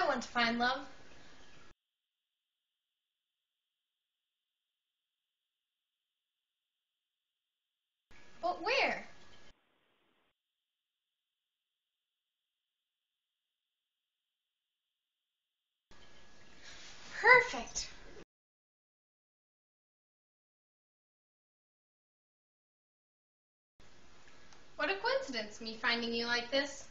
want to find love. But where? Perfect. What a coincidence, me finding you like this.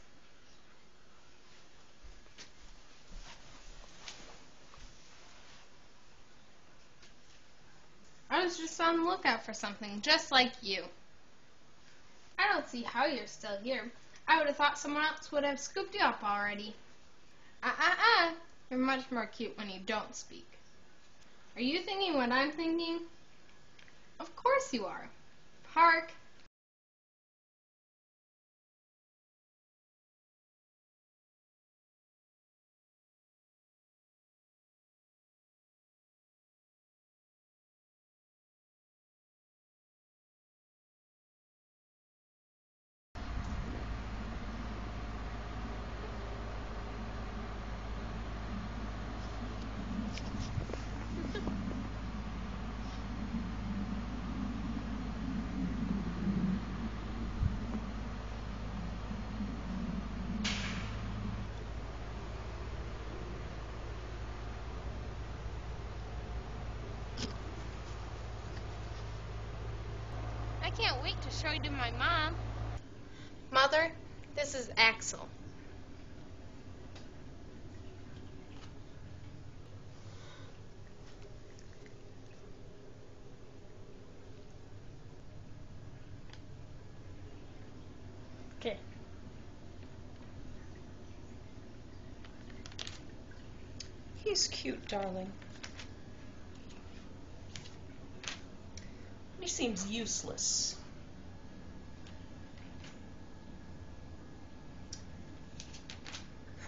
I was just on the lookout for something just like you. I don't see how you're still here. I would have thought someone else would have scooped you up already. You're much more cute when you don't speak. Are you thinking what I'm thinking? Of course you are. Park. I can't wait to show you to my mom. Mother, this is Axel. Okay. He's cute, darling. He seems useless.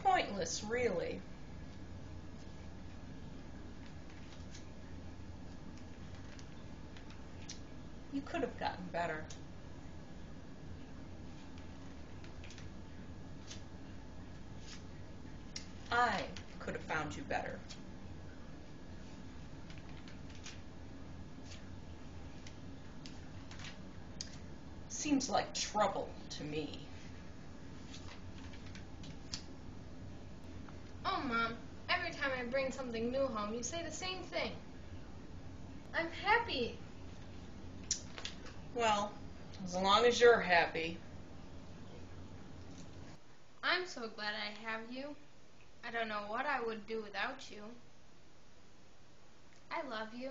Pointless, really. You could have gotten better. I could have found you better. Seems like trouble to me. Oh, Mom, every time I bring something new home, you say the same thing. I'm happy. Well, as long as you're happy. I'm so glad I have you. I don't know what I would do without you. I love you.